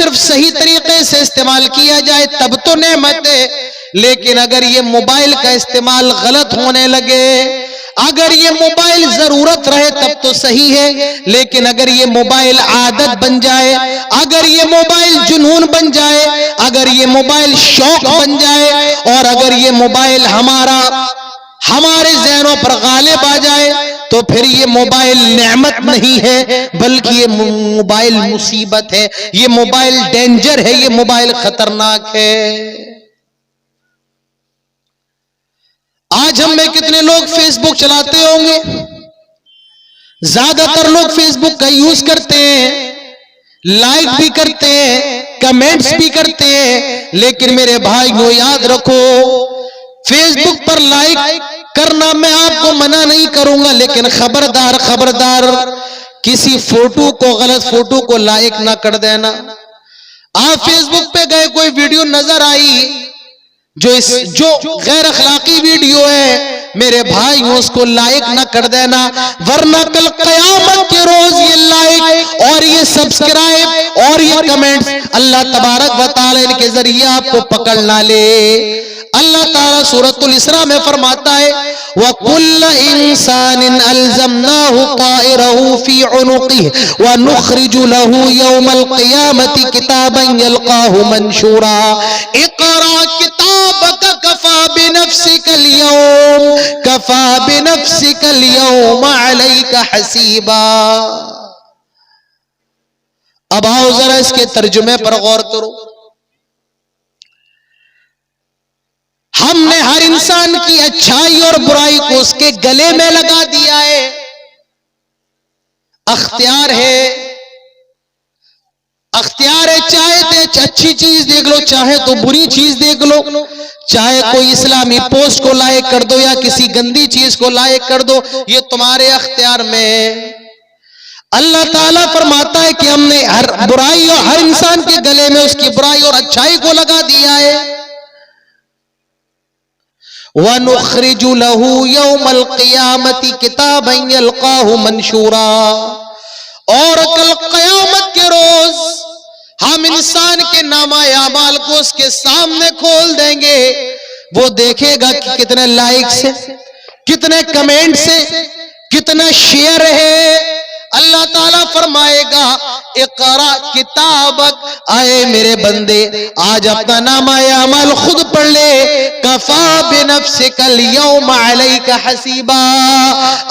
صرف صحیح طریقے سے استعمال کیا جائے تب تو نعمت ہے، لیکن اگر یہ موبائل کا استعمال غلط ہونے لگے، اگر یہ موبائل ضرورت رہے تب تو صحیح ہے، لیکن اگر یہ موبائل عادت بن جائے، اگر یہ موبائل جنون بن جائے، اگر یہ موبائل شوق بن جائے، اور اگر یہ موبائل ہمارے ذہنوں پر غالب آ جائے، تو پھر یہ موبائل نعمت نہیں ہے بلکہ یہ موبائل مصیبت ہے، یہ موبائل ڈینجر ہے، یہ موبائل خطرناک ہے۔ آج ہم میں کتنے لوگ فیس بک چلاتے ہوں گے؟ زیادہ تر لوگ فیس بک کا یوز کرتے ہیں، لائک بھی کرتے ہیں، کمنٹس بھی کرتے ہیں، لیکن میرے بھائیو یاد رکھو، فیس بک پر لائک کرنا میں آپ کو منع نہیں کروں گا، لیکن خبردار خبردار کسی فوٹو کو، غلط فوٹو کو لائک نہ کر دینا۔ آپ فیس بک پہ گئے، کوئی ویڈیو نظر آئی جو غیر اخلاقی ویڈیو ہے، میرے بھائی اس کو لائک نہ کر دینا، ورنہ کل قیامت کے روز یہ لائک اور یہ سبسکرائب اور یہ کمنٹس اللہ تبارک و تعالی ان کے ذریعے آپ کو پکڑ نہ لے۔ اللہ تعالیٰ سورۃ الاسراء میں فرماتا ہے وَكُلَّ إِنسَانٍ أَلْزَمْنَاهُ طَائِرَهُ فِي عُنُقِهِ وَنُخْرِجُ لَهُ يَوْمَ الْقِيَامَةِ كِتَابًا يَلْقَاهُ مَنْشُورًا اقْرَأْ كِتَابَكَ كَفَى بِنَفْسِكَ الْيَوْمَ عَلَيْكَ حَسِيبًا۔ اب آؤ ذرا اس کے ترجمے پر غور کرو۔ ہم نے ہر انسان کی اچھائی اور برائی کو اس کے گلے میں لگا دیا ہے، اختیار ہے، چاہے تو اچھی چیز دیکھ لو، چاہے تو بری چیز دیکھ لو، چاہے کوئی اسلامی پوسٹ کو لائک کر دو یا کسی گندی چیز کو لائک کر دو، یہ تمہارے اختیار میں ہے۔ اللہ تعالیٰ فرماتا ہے کہ ہم نے ہر برائی اور ہر انسان کے گلے میں اس کی برائی اور اچھائی کو لگا دیا ہے۔ وَنُخْرِجُ لَهُ يَوْمَ الْقِيَامَةِ كِتَابًا يَلْقَاهُ مَنْشُورًا، اور کل قیامت کے روز ہم انسان کے نامہ اعمال کو اس کے سامنے کھول دیں گے، وہ دیکھے گا کہ کتنے لائکس ہیں، کتنے کمنٹس ہیں، کتنا شیئر ہے۔ اللہ تعالیٰ فرمائے گا اقرا کتابک، آئے میرے بندے آج اپنا نامہ اعمال خود پڑھ لے، کفا بنفسک اليوم علیک حسیبا،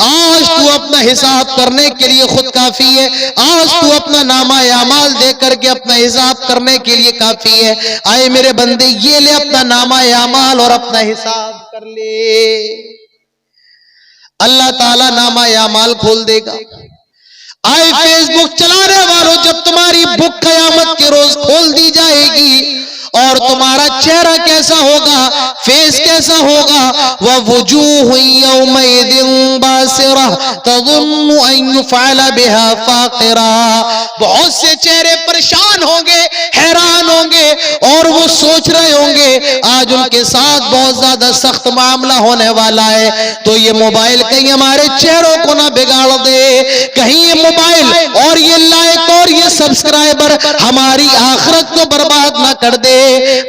آج تو اپنا حساب کرنے کے لیے خود کافی ہے، آج تو اپنا نامہ اعمال دے کر کے اپنا حساب کرنے کے لیے کافی ہے۔ آئے میرے بندے یہ لے اپنا نامہ اعمال اور اپنا حساب کر لے۔ اللہ تعالیٰ نامہ اعمال کھول دے گا۔ آئے فیس بک چلانے والوں، جب تمہاری بک قیامت کے روز کھول دی جائے گی اور تمہارا چہرہ کیسا ہوگا، فیس کیسا ہوگا، وَوُجُوهٌ يَوْمَئِذٍ بَاسِرَةٌ تَظُنُّ أَن يُفْعَلَ بِهَا فَاقِرَةٌ، بہت سے چہرے پریشان ہوں گے، حیران ہوں گے، اور وہ سوچ رہے ہوں گے آج ان کے ساتھ بہت زیادہ سخت معاملہ ہونے والا ہے، تو یہ موبائل کہیں ہمارے چہروں کو نہ بگاڑ دے، کہیں یہ موبائل اور یہ لائک اور یہ سبسکرائبر ہماری آخرت کو برباد نہ کر دے۔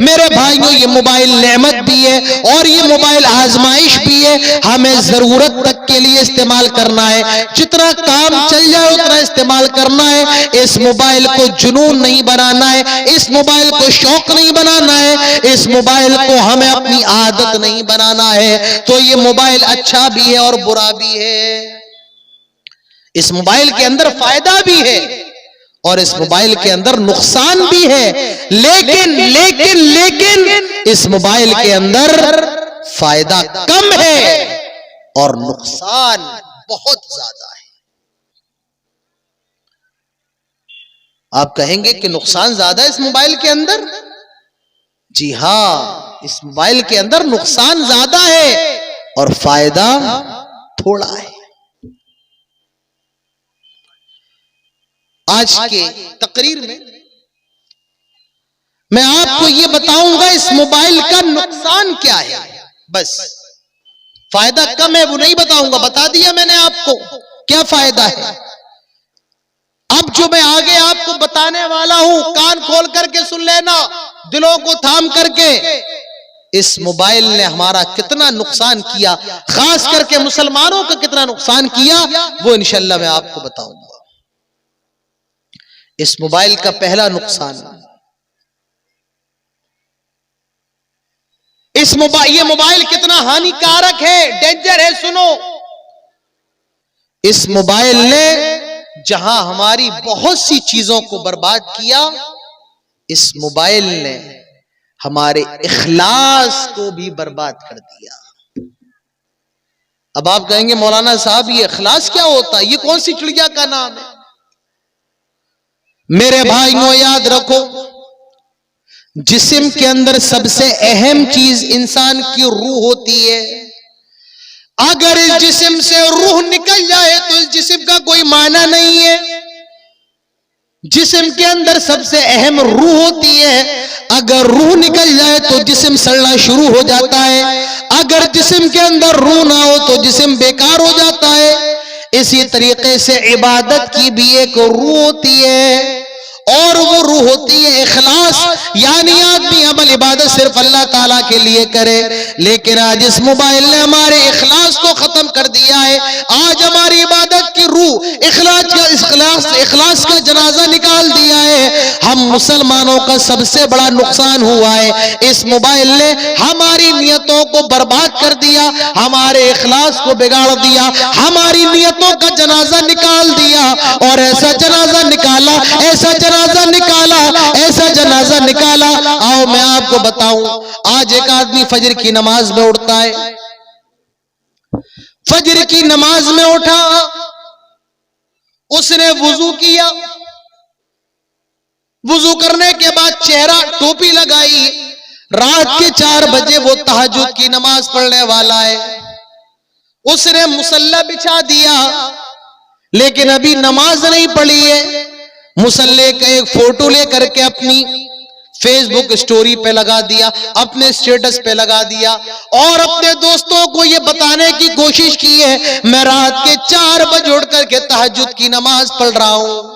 میرے بھائیوں یہ موبائل نعمت بھی ہے اور یہ موبائل آزمائش بھی ہے، ہمیں ضرورت تک کے لیے استعمال کرنا ہے، جتنا کام چل جائے اتنا استعمال کرنا ہے، اس موبائل کو جنون نہیں بنانا ہے، اس موبائل کو شوق نہیں بنانا ہے، اس موبائل کو ہمیں اپنی عادت نہیں بنانا ہے۔ تو یہ موبائل اچھا بھی ہے اور برا بھی ہے، اس موبائل کے اندر فائدہ بھی ہے اور اس موبائل کے اندر نقصان بھی ہے، لیکن اس موبائل کے اندر فائدہ کم ہے اور نقصان بہت زیادہ ہے۔ آپ کہیں گے کہ نقصان زیادہ ہے اس موبائل کے اندر؟ جی ہاں، اس موبائل کے اندر نقصان زیادہ ہے اور فائدہ تھوڑا ہے۔ آج کے تقریر میں آپ کو یہ بتاؤں گا اس موبائل کا نقصان کیا ہے، بس فائدہ کم ہے وہ نہیں بتاؤں گا، بتا دیا میں نے آپ کو کیا فائدہ ہے۔ اب جو میں آگے آپ کو بتانے والا ہوں کان کھول کر کے سن لینا، دلوں کو تھام کر کے. اس موبائل نے ہمارا کتنا نقصان کیا، خاص کر کے مسلمانوں کا کتنا نقصان کیا، وہ انشاءاللہ میں آپ کو بتاؤں گا. اس موبائل کا پہلا نقصان، یہ موبائل کتنا ہانی کارک ہے، ڈینجر ہے. سنو، اس موبائل نے جہاں ہماری بہت سی چیزوں کو برباد کیا، اس موبائل نے ہمارے اخلاص کو بھی برباد کر دیا. اب آپ کہیں گے مولانا صاحب یہ اخلاص کیا ہوتا ہے، یہ کون سی چڑیا کا نام ہے؟ میرے بھائیوں یاد رکھو، جسم کے اندر سب سے اہم چیز انسان کی روح ہوتی ہے. اگر اس جسم سے روح نکل جائے تو اس جسم کا کوئی معنی نہیں ہے. جسم کے اندر سب سے اہم روح ہوتی ہے، اگر روح نکل جائے تو جسم سڑنا شروع ہو جاتا ہے. اگر جسم کے اندر روح نہ ہو تو جسم بیکار ہو جاتا ہے. اسی طریقے سے عبادت کی بھی ایک روح ہوتی ہے، اور وہ روح ہوتی ہے اخلاص، یعنی آدمی عمل عبادت صرف اللہ تعالیٰ کے لیے کرے. لیکن آج اس موبائل نے ہمارے اخلاص کو ختم کر دیا ہے. آج ہماری عبادت کی روح اخلاص کا جنازہ نکال دیا ہے. ہم مسلمانوں کا سب سے بڑا نقصان ہوا ہے، اس موبائل نے ہماری نیتوں کو برباد کر دیا، ہمارے اخلاص کو بگاڑ دیا، ہماری نیتوں کا جنازہ نکال دیا. اور ایسا جنازہ نکالا، ایسا جنازہ نکالا. آؤ میں آپ کو بتاؤں، آج ایک آدمی فجر کی نماز میں اٹھتا ہے، فجر کی نماز میں اٹھا، اس نے وضو کیا، وضو کرنے کے بعد چہرہ ٹوپی لگائی، رات کے 4 بجے وہ تہجد کی نماز پڑھنے والا ہے. اس نے مصلی بچھا دیا لیکن ابھی نماز نہیں پڑھی ہے. مصلی کا ایک فوٹو لے کر کے اپنی فیس بک سٹوری پہ لگا دیا، اپنے سٹیٹس پہ لگا دیا، اور اپنے دوستوں کو یہ بتانے کی کوشش کی ہے میں رات کے 4 بجے اٹھ کر کے تہجد کی نماز پڑھ رہا ہوں.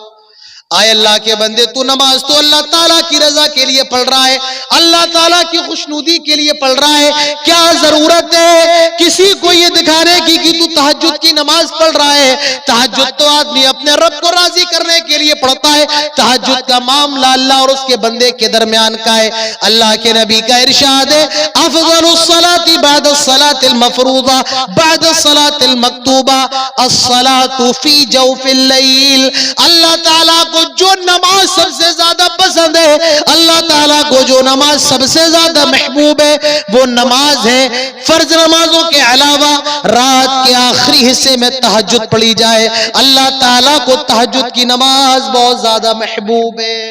آئے اللہ کے بندے، تو نماز تو اللہ تعالیٰ کی رضا کے لیے پڑھ رہا ہے، اللہ تعالیٰ کی خوشنودی کے لیے پڑھ رہا ہے. کیا ضرورت ہے کسی کو یہ دکھانے کی کہ تو تہجد کی نماز پڑھ رہا ہے؟ تہجد تو آدمی اپنے رب کو راضی کرنے کے لیے پڑھتا ہے. تہجد کا معاملہ اللہ اور اس کے بندے کے درمیان کا ہے. اللہ کے نبی کا ارشاد ہے، افضل الصلاۃ بعد الصلاۃ المفروضہ بعد الصلاۃ المکتوبہ الصلاۃ فی جوف اللیل. اللہ تعالیٰ کو جو نماز سب سے زیادہ پسند ہے، اللہ تعالیٰ کو جو نماز سب سے زیادہ محبوب ہے، وہ نماز ہے فرض نمازوں کے علاوہ رات کے آخری حصے میں تہجد پڑھی جائے. اللہ تعالیٰ کو تہجد کی نماز بہت زیادہ محبوب ہے.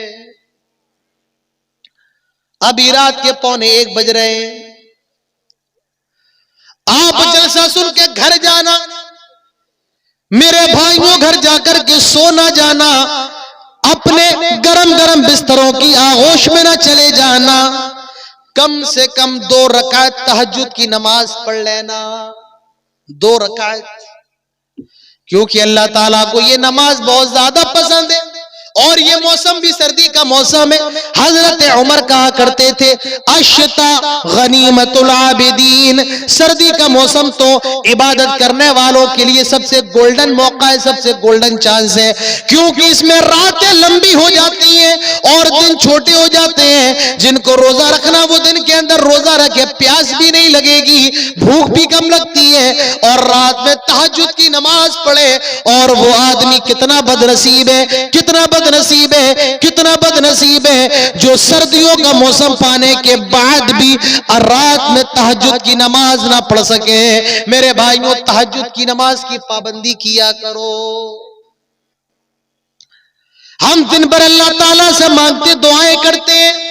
ابھی رات کے 12:45 بج رہے ہیں، آپ جلسہ سن کے گھر جانا، میرے بھائیوں گھر جا کر کے سونا جانا، اپنے گرم گرم بستروں کی آغوش میں نہ چلے جانا. کم سے کم 2 رکعت تہجد کی نماز پڑھ لینا، 2 رکعت، کیونکہ اللہ تعالیٰ کو یہ نماز بہت زیادہ پسند ہے. اور یہ موسم بھی سردی کا موسم ہے. حضرت عمر کہا کرتے تھے، الشتا غنیمت العابدین، سردی کا موسم تو عبادت کرنے والوں کے لیے سب سے گولڈن موقع ہے، سب سے گولڈن چانس ہے، کیونکہ اس میں راتیں لمبی ہو جاتی ہیں اور دن چھوٹے ہو جاتے ہیں. جن کو روزہ رکھنا وہ دن کے اندر روزہ رکھے، پیاس بھی نہیں لگے گی، بھوک بھی کم لگتی ہے، اور رات میں تہجد کی نماز پڑھے. اور وہ آدمی کتنا بد نصیب ہے، کتنا بد نصیب ہے، کتنا بد نصیب ہے جو سردیوں کا موسم پانے کے بعد بھی رات میں تہجد کی نماز نہ پڑھ سکے. میرے بھائیوں، تہجد کی نماز کی پابندی کیا کرو. ہم دن بھر اللہ تعالیٰ سے مانگتے دعائیں کرتے ہیں،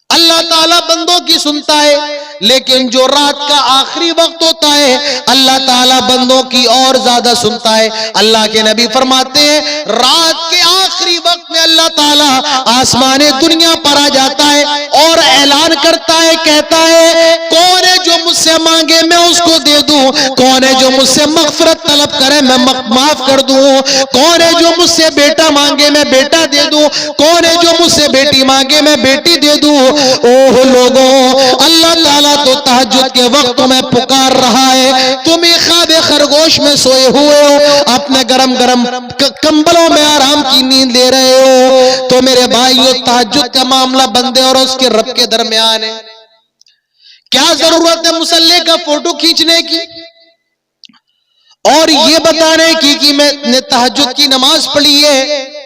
اللہ تعالیٰ بندوں کی سنتا ہے، لیکن جو رات کا آخری وقت ہوتا ہے اللہ تعالیٰ بندوں کی اور زیادہ سنتا ہے. اللہ کے نبی فرماتے ہیں رات کے آخری وقت میں اللہ تعالیٰ آسمان دنیا پر آ جاتا ہے اور اعلان کرتا ہے، کہتا ہے کون ہے جو مجھ سے مانگے میں اس کو دے دوں. دوں, کون ہے جو مجھ سے مغفرت طلب کرے میں معاف کر دوں, کون ہے جو مجھ سے بیٹا مانگے میں بیٹا دے دوں, کون ہے جو مجھ سے بیٹی مانگے میں بیٹی دے دوں. اوہ لوگوں, اللہ تعالیٰ تو تہجد کے وقت میں پکار رہا ہے, تم ایک خواب خرگوش میں سوئے ہوئے ہو, اپنے گرم گرم کمبلوں میں آرام کی نیند لے رہے ہو. تو میرے بھائیو, تہجد کا معاملہ بندے اور اس کے رب کے درمیان ہے. کیا ضرورت ہے مصلی کا فوٹو کھینچنے کی اور یہ بتانے کی کہ میں نے تہجد کی نماز پڑھی ہے؟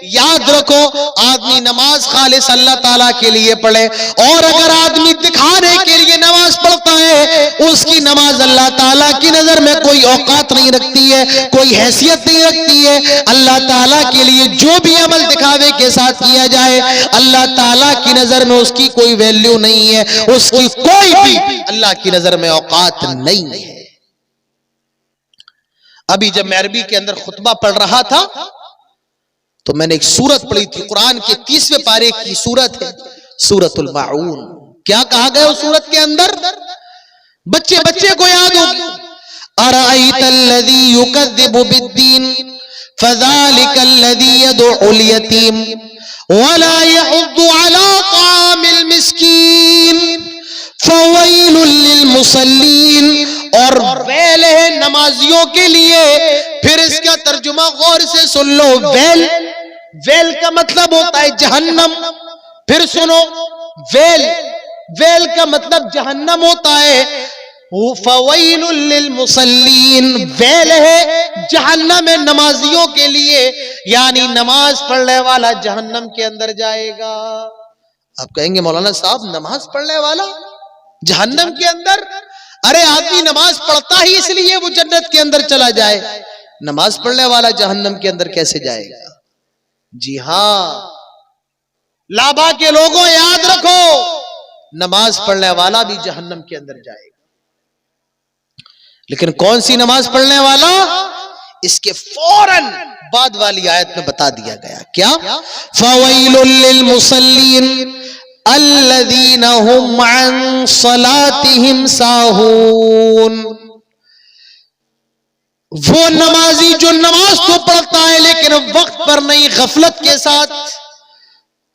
یاد رکھو, آدمی نماز خالص اللہ تعالیٰ کے لیے پڑھے, اور اگر آدمی دکھانے کے لیے نماز پڑھتا ہے, اس کی نماز اللہ تعالیٰ کی نظر میں کوئی اوقات نہیں رکھتی ہے, کوئی حیثیت نہیں رکھتی ہے. اللہ تعالیٰ کے لیے جو بھی عمل دکھاوے کے ساتھ کیا جائے, اللہ تعالیٰ کی نظر میں اس کی کوئی ویلیو نہیں ہے, اس کی کوئی بھی اللہ کی نظر میں اوقات نہیں ہے. ابھی جب میں عربی کے اندر خطبہ پڑھ رہا تھا تو میں نے ایک سورت پڑھی تھی, قرآن کے 30ویں پارے کی سورت ہے, سورۃ الماعون. کیا کہا گیا اس سورت کے اندر؟ بچے کو یاد ہوگی, ارأیت الذی یکذب بالدین فذلک الذی یدعو الیتیم ولا یحض علی طعام المسکین فویل للمصلین. اور ویل ہے نمازیوں کے لیے. پھر اس کا ترجمہ غور سے سن لو. ویل کا مطلب ہوتا ہے جہنم. پھر سنو, ویل کا مطلب جہنم ہوتا ہے. فویل للمصلین, ویل ہے جہنم ہے نمازیوں کے لیے, یعنی نماز پڑھنے والا جہنم کے اندر جائے گا. آپ کہیں گے مولانا صاحب نماز پڑھنے والا جہنم کے اندر؟ ارے آدمی نماز پڑھتا ہی اس لیے وہ جنت کے اندر چلا جائے, نماز پڑھنے والا جہنم کے اندر کیسے جائے گا؟ جی ہاں, لابا کے لوگوں یاد رکھو, نماز پڑھنے والا بھی جہنم کے اندر جائے گا. لیکن کون سی نماز پڑھنے والا؟ اس کے فوراً بعد والی آیت میں بتا دیا گیا. کیا؟ فویل للمصلین الذین هم عن صلاتهم ساہون. وہ نمازی جو نماز تو پڑھتا ہے لیکن وقت پر نہیں, غفلت کے ساتھ.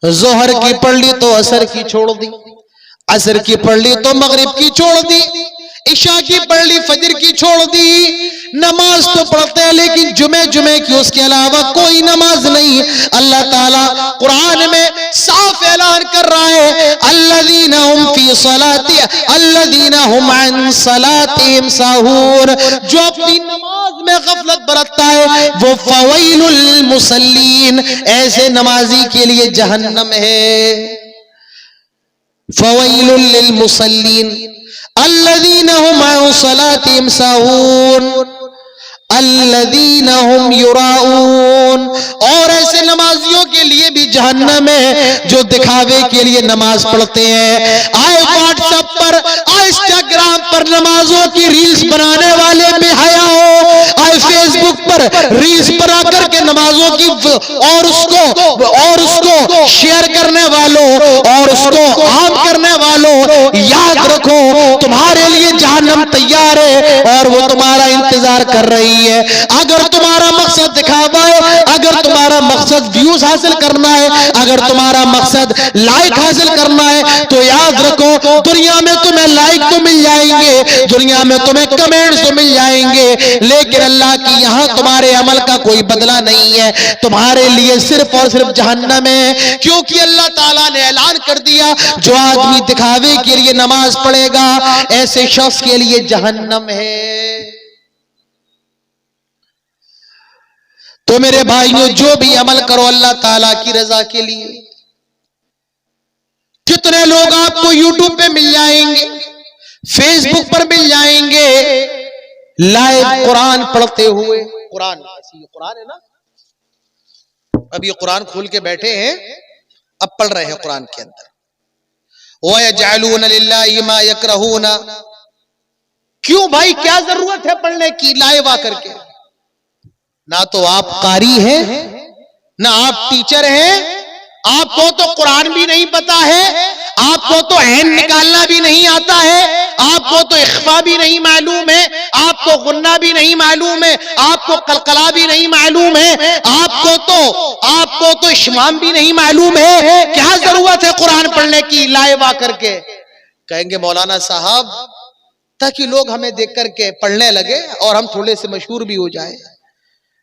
ظہر کی پڑھ لی تو عصر کی چھوڑ دی, عصر کی پڑھ لی تو مغرب کی چھوڑ دی, عشاء کی پڑھ لی فجر کی چھوڑ دی. نماز تو پڑھتے ہیں لیکن جمعے کی اس کے علاوہ کوئی نماز نہیں. اللہ تعالیٰ قرآن میں صاف اعلان کر رہا ہے, الذین هم فی صلاتهم الذین هم عن صلاتهم ساہون. جو اپنی نماز میں غفلت برتتا ہے وہ فویل للمصلین, ایسے نمازی کے لیے جہنم ہے. فویل للمصلین الذین هم عن صلاتهم ساہون الذین هم یراؤون. اور ایسے نمازیوں کے لیے بھی جہنم ہے جو دکھاوے کے لیے نماز پڑھتے ہیں. آئے واٹس ایپ پر, آئے انسٹاگرام پر نمازوں کی ریلز بنانے والے بے حیا ہو, آئے فیس بک پر ریلز بنا کر کے نمازوں کی اور اس کو شیئر کرنے والوں اور اس کو عام کرنے والوں, یاد رکھو تمہارے لیے جہنم تیار ہے اور وہ تمہارا انتظار کر رہی ہے. اگر تمہارا مقصد دکھاوا ہے, اگر تمہارا مقصد ویوز حاصل کرنا ہے, اگر تمہارا مقصد لائک حاصل کرنا ہے تو یاد رکھو دنیا میں تمہیں لائک تو مل جائیں گے, دنیا میں تمہیں کمنٹس تو مل جائیں گے, لیکن اللہ کی یہاں تمہارے عمل کا کوئی بدلہ نہیں ہے. تمہارے لیے صرف اور صرف جہنم ہے, کیونکہ اللہ تعالیٰ نے اعلان کر دیا جو آدمی دکھاوے کے لیے نماز پڑھے گا ایسے شخص کے لیے جہنم ہے. تو میرے بھائیوں, جو بھی عمل کرو اللہ تعالیٰ کی رضا کے لیے. کتنے لوگ آپ کو یوٹیوب پہ مل جائیں گے, فیس بک پر مل جائیں گے, لائیو قرآن پڑھتے ہوئے. قرآن ہے نا, اب یہ قرآن کھول کے بیٹھے ہیں, اب پڑھ رہے ہیں قرآن کے اندر. وَيَجْعَلُونَ لِلَّهِ مَا يَكْرَهُونَ. کیوں بھائی, کیا ضرورت ہے پڑھنے کی لائیو آ کر کے؟ نہ تو آپ قاری ہیں, نہ آپ ٹیچر ہیں, آپ کو تو قرآن بھی نہیں پتا ہے, آپ کو تو عین نکالنا بھی نہیں آتا ہے, آپ کو تو اخفا بھی نہیں معلوم ہے، آپ کو غنہ بھی نہیں معلوم ہے، آپ کو قلقلہ بھی نہیں معلوم ہے، آپ کو تو اشمام بھی نہیں معلوم ہے، کیا ضرورت ہے قرآن پڑھنے کی لائے وا کر کے؟ کہیں گے مولانا صاحب تاکہ لوگ ہمیں دیکھ کر کے پڑھنے لگے اور ہم تھوڑے سے مشہور بھی ہو جائیں،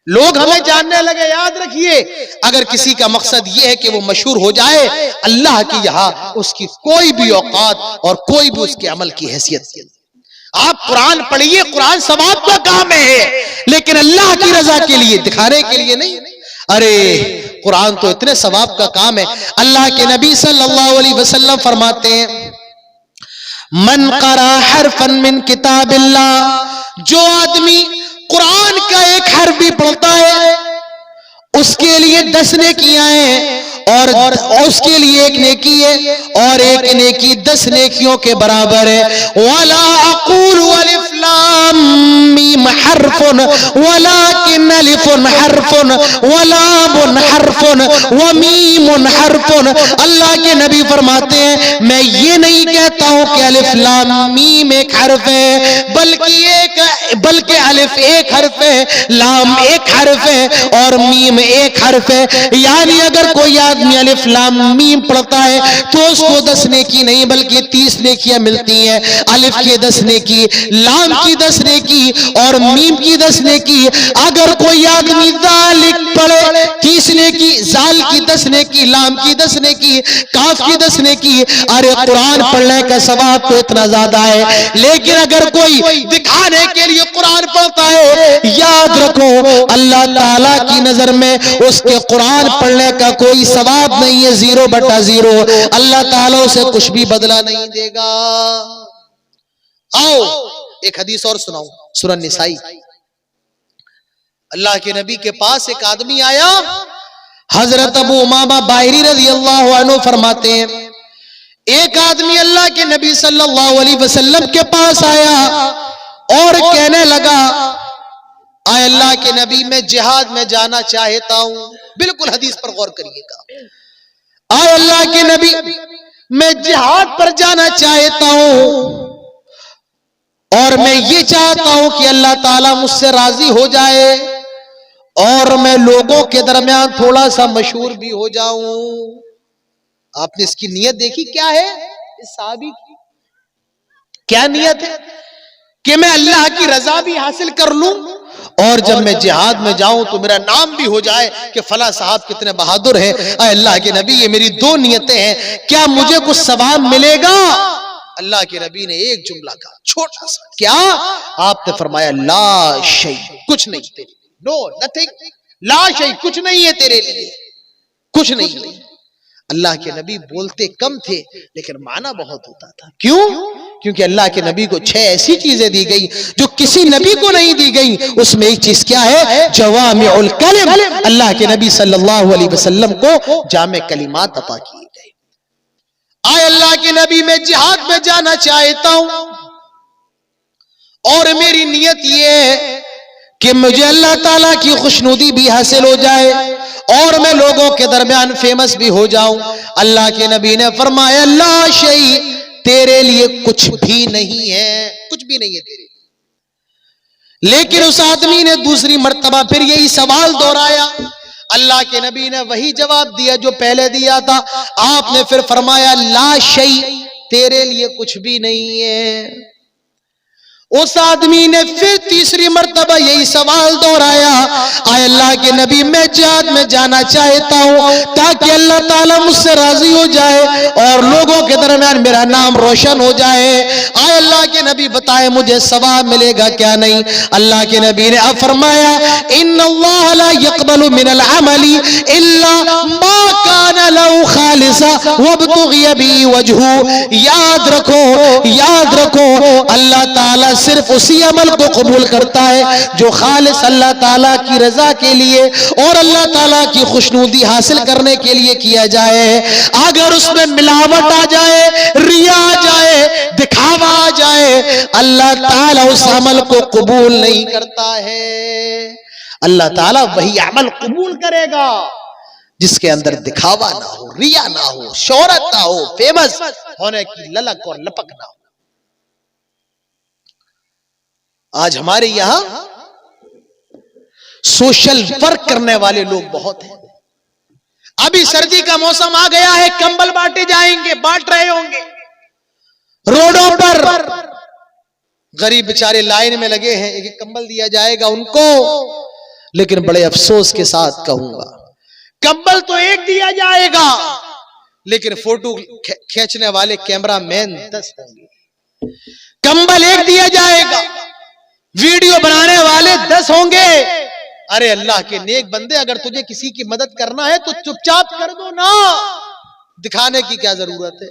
لوگ ہمیں جاننے لگے۔ یاد رکھیے اگر کسی کا مقصد یہ ہے کہ وہ مشہور ہو جائے، اللہ کی یہاں اس کی کوئی بھی اوقات اور کوئی بھی اس کے عمل کی حیثیت نہیں۔ آپ قرآن پڑھیے، قرآن ثواب کا کام ہے، لیکن اللہ کی رضا کے لیے، دکھانے کے لیے نہیں۔ ارے قرآن تو اتنے ثواب کا کام ہے، اللہ کے نبی صلی اللہ علیہ وسلم فرماتے ہیں من قرأ حرفا من کتاب اللہ، جو آدمی قرآن کا ایک حرف بھی پڑھتا ہے اس کے لیے 10 نیکیاں ہیں، اور اس کے لیے ایک نیکی ہے اور ایک نیکی 10 نیکیوں کے برابر ہے۔ وَلَا أَقُولُ أَلِفْ لَامْ مِيمْ حَرْفٌ وَلَكِنْ أَلِفٌ حَرْفٌ وَلَامٌ حَرْفٌ وَمِيمٌ حَرْفٌ۔ اللہ کے نبی فرماتے ہیں میں یہ نہیں کہتا ہوں کہ الف لام میم ایک حرف ہے، بلکہ الف ایک حرف ہے، لام ایک حرف ہے اور میم ایک حرف ہے۔ یعنی اگر کوئی آدمی الف لام میم پڑھتا ہے تو اس کو 10 نیکی نہیں بلکہ 30 نیکیاں ملتی ہیں۔ الف کی 10 نیکی، لام کی 10 نیکی اور میم کی 10 نیکی۔ اگر کوئی آدمی ذالک پڑھے 30 نیکی، زال کی 10 نیکی، لام کی 10 نیکی، کاف کی 10 نیکی۔ ارے قرآن پڑھنے کا ثواب تو اتنا زیادہ ہے، لیکن اگر کوئی دکھانے کے لیے قرآن پڑھتا ہے، یاد رکھو اللہ تعالیٰ کی نظر میں اس کے قرآن پڑھنے کا کوئی ثواب نہیں ہے، 0/0۔ اللہ تعالیٰ اسے کچھ بھی بدلہ نہیں دے گا۔ آؤ ایک حدیث اور سناؤں، سورہ نسائی۔ اللہ کے نبی کے پاس ایک آدمی آیا، حضرت ابو امامہ باہری رضی اللہ عنہ فرماتے ہیں ایک آدمی اللہ کے نبی صلی اللہ علیہ وسلم کے پاس آیا اور کہنے لگا اے اللہ کے نبی میں جہاد میں جانا چاہتا ہوں۔ بالکل حدیث پر غور کریے گا۔ اے اللہ کے نبی میں جہاد پر جانا چاہتا ہوں اور میں یہ چاہتا ہوں کہ اللہ تعالیٰ مجھ سے راضی ہو جائے اور میں لوگوں کے درمیان تھوڑا سا مشہور بھی ہو جاؤں۔ آپ نے اس کی نیت دیکھی کیا ہے؟ اس صحابی کی کیا نیت ہے کہ میں اللہ کی رضا بھی حاصل کر لوں اور جب میں جہاد میں جاؤں تو میرا نام بھی ہو جائے کہ فلاں صاحب کتنے بہادر ہیں۔ اے اللہ کے نبی یہ میری 2 نیتیں ہیں، کیا مجھے کچھ ثواب ملے گا؟ اللہ کے نبی نے ایک جملہ کہا چھوٹا سا، کیا؟ آپ نے فرمایا لا شیء، کچھ نہیں تیرے لیے، نو نتھنگ، لا شیء، کچھ نہیں ہے تیرے لیے، کچھ نہیں ہے۔ اللہ کے نبی بولتے کم تھے لیکن معنی بہت ہوتا تھا۔ کیوں؟ کیونکہ اللہ کے نبی کو 6 ایسی چیزیں دی گئی جو کسی نبی کو نہیں دی گئی۔ اس میں ایک چیز کیا ہے؟ جوامع الکلم۔ اللہ کے نبی صلی اللہ علیہ وسلم کو جامع کلمات عطا کیے گئے۔ آئے اللہ کے نبی میں جہاد میں جانا چاہتا ہوں اور میری نیت یہ ہے کہ مجھے اللہ تعالیٰ کی خوشنودی بھی حاصل ہو جائے اور میں لوگوں کے درمیان فیمس بھی ہو جاؤں۔ اللہ کے نبی نے فرمایا لا شیء، تیرے لیے کچھ بھی نہیں ہے، کچھ بھی نہیں ہے تیرے لیے۔ لیکن اس آدمی نے دوسری مرتبہ پھر یہی سوال دہرایا۔ اللہ کے نبی نے وہی جواب دیا جو پہلے دیا تھا۔ آپ نے پھر فرمایا لا شیء، تیرے لیے کچھ بھی نہیں ہے۔ اس آدمی نے پھر تیسری مرتبہ یہی سوال دہرایا۔ اے اللہ کے نبی میں جہاد میں جانا چاہتا ہوں تاکہ اللہ تعالیٰ مجھ سے راضی ہو جائے اور لوگوں کے درمیان میرا نام روشن ہو جائے۔ اے اللہ کے نبی بتائے مجھے ثواب ملے گا کیا نہیں؟ اللہ کے نبی نے اب فرمایا ان اللہ لا يقبل من العمل الا ما كان له خالصا وابتغي به وجهه۔ یاد رکھو اللہ تعالیٰ صرف اسی عمل کو قبول کرتا ہے جو خالص اللہ تعالیٰ کی رضا کے لیے اور اللہ تعالیٰ کی خوشنودی حاصل کرنے کے لیے کیا جائے۔ اگر اس میں ملاوٹ آ جائے، ریا آ جائے، دکھاوا آ جائے، اللہ تعالیٰ اس عمل کو قبول نہیں کرتا ہے۔ اللہ تعالیٰ وہی عمل قبول کرے گا جس کے اندر دکھاوا نہ ہو، ریا نہ ہو، شہرت نہ ہو، فیمس ہونے کی للک اور لپک نہ ہو۔ آج ہمارے یہاں سوشل ورک کرنے والے لوگ بہت ہیں. ابھی سردی کا موسم آ گیا ہے, کمبل بانٹے جائیں گے, بانٹ رہے ہوں گے روڈوں پر. غریب بیچارے لائن میں لگے ہیں, ایک کمبل دیا جائے گا ان کو. لیکن بڑے افسوس کے ساتھ کہوں گا, کمبل تو ایک دیا جائے گا لیکن فوٹو کھینچنے والے کیمرہ مین 10 ہوں گے. کمبل ایک دیا جائے گا, ویڈیو بنانے والے 10 ہوں گے. ارے اللہ کے نیک بندے, اگر تجھے کسی کی مدد کرنا ہے تو چپ چاپ کر دو نا, دکھانے کی کیا ضرورت ہے.